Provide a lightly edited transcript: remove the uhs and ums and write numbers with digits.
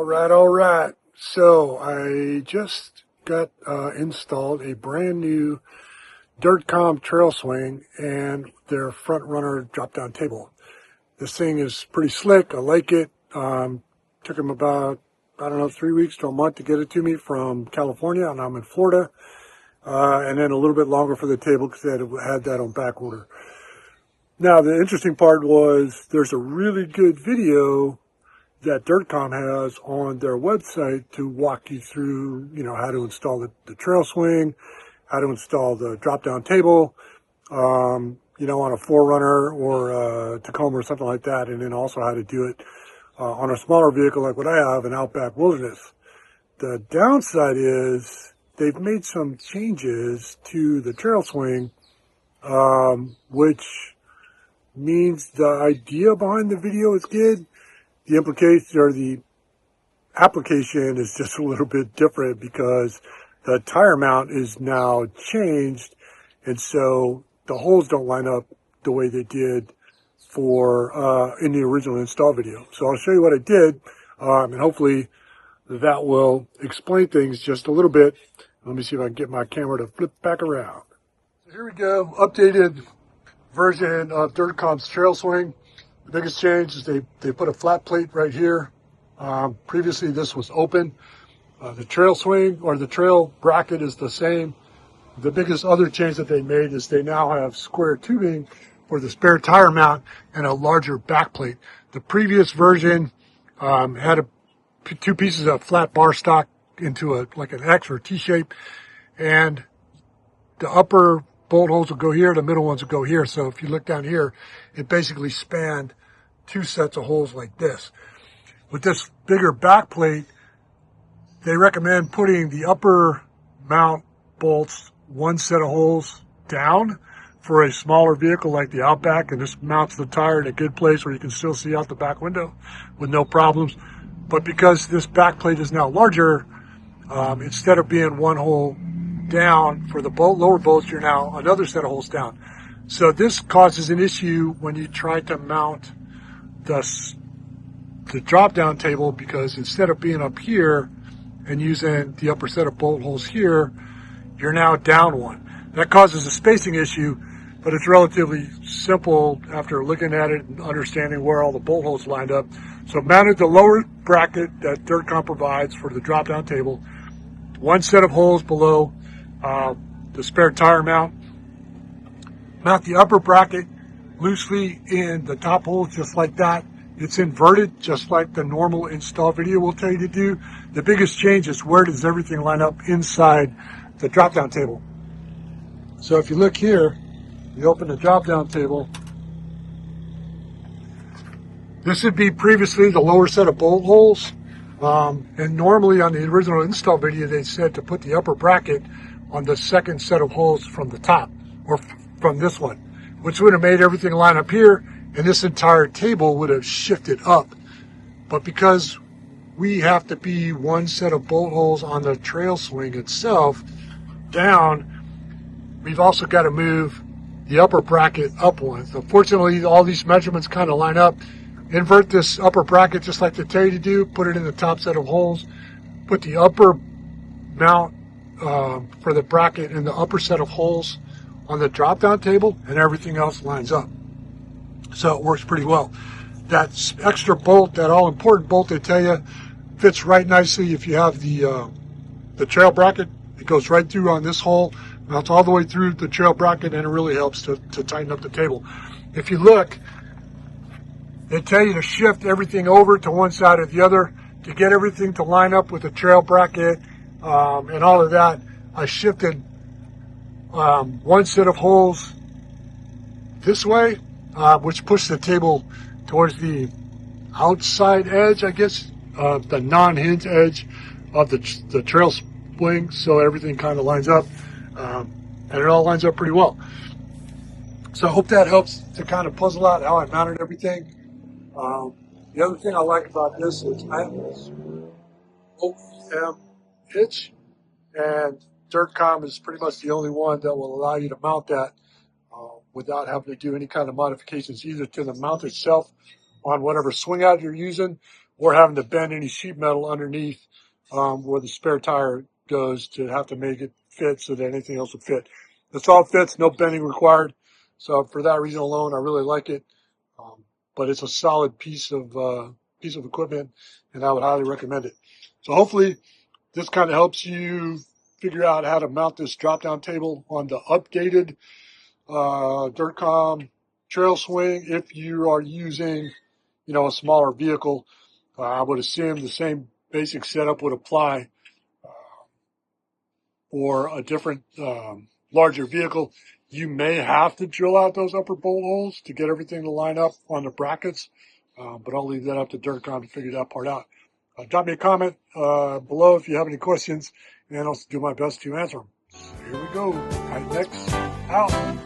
All right. So I just got installed a brand new Dirtcom TrailSwing and their Frontrunner Drop-Down table. This thing is pretty slick. I like it. Took them about, I don't know, 3 weeks to a month to get it to me from California, and I'm in Florida. And then a little bit longer for the table because they had that on back order. Now, the interesting part was there's a really good video that Dirtcom has on their website to walk you through, how to install the TrailSwing, how to install the drop-down table, on a 4Runner or a Tacoma or something like that, and then also how to do it on a smaller vehicle like what I have, an Outback Wilderness. The downside is they've made some changes to the TrailSwing, which means the idea behind the video is good. The implication or the application is just a little bit different because the tire mount is now changed, and so the holes don't line up the way they did for in the original install video. So I'll show you what I did, and hopefully that will explain things just a little bit. Let me see if I can get my camera to flip back around. So here we go, updated version of Dirtcom's TrailSwing. The biggest change is they put a flat plate right here. Previously this was open. The TrailSwing or the trail bracket is the same. The biggest other change that they made is they now have square tubing for the spare tire mount and a larger back plate. The previous version had two pieces of flat bar stock into like an X or T shape, and the upper bolt holes will go here, the middle ones will go here. So if you look down here, it basically spanned two sets of holes like this. With this bigger back plate, they recommend putting the upper mount bolts one set of holes down for a smaller vehicle like the Outback, and this mounts the tire in a good place where you can still see out the back window with no problems. But because this back plate is now larger, instead of being one hole down for the lower bolts, you're now another set of holes down. So this causes an issue when you try to mount the drop-down table, because instead of being up here and using the upper set of bolt holes here, you're now down one. That causes a spacing issue, but it's relatively simple after looking at it and understanding where all the bolt holes lined up. So mounted the lower bracket that Dirtcom provides for the drop-down table, one set of holes below the spare tire mount. Mount the upper bracket loosely in the top hole just like that. It's inverted just like the normal install video will tell you to do. The biggest change is where does everything line up inside the drop-down table. So if you look here, you open the drop-down table. This would be previously the lower set of bolt holes. And normally on the original install video, they said to put the upper bracket on the second set of holes from the top, or from this one, which would have made everything line up here, and this entire table would have shifted up. But because we have to be one set of bolt holes on the TrailSwing itself down, we've also got to move the upper bracket up one. So fortunately, all these measurements kind of line up. Invert this upper bracket just like they tell you to do, put it in the top set of holes, put the upper mount for the bracket in the upper set of holes on the drop-down table, and everything else lines up. So it works pretty well. That extra bolt, that all-important bolt they tell you, fits right nicely if you have the trail bracket. It goes right through on this hole, mounts all the way through the trail bracket, and it really helps to tighten up the table. If you look, they tell you to shift everything over to one side or the other to get everything to line up with the trail bracket and all of that. I shifted one set of holes this way, which pushed the table towards the outside edge, I guess, the non-hinge edge of the TrailSwing, so everything kind of lines up, and it all lines up pretty well. So I hope that helps to kind of puzzle out how I mounted everything. The other thing I like about this is I have this OEM hitch, and Dirtcom is pretty much the only one that will allow you to mount that without having to do any kind of modifications, either to the mount itself on whatever swing out you're using, or having to bend any sheet metal underneath where the spare tire goes to have to make it fit so that anything else would fit. This all fits, no bending required. So for that reason alone, I really like it. But it's a solid piece of equipment, and I would highly recommend it. So hopefully this kind of helps you figure out how to mount this drop-down table on the updated Dirtcom TrailSwing if you are using, a smaller vehicle. I would assume the same basic setup would apply for a different, larger vehicle. You may have to drill out those upper bolt holes to get everything to line up on the brackets, but I'll leave that up to Dirtcom to figure that part out. Drop me a comment below if you have any questions, and I'll do my best to answer them. So here we go. Tight necks out.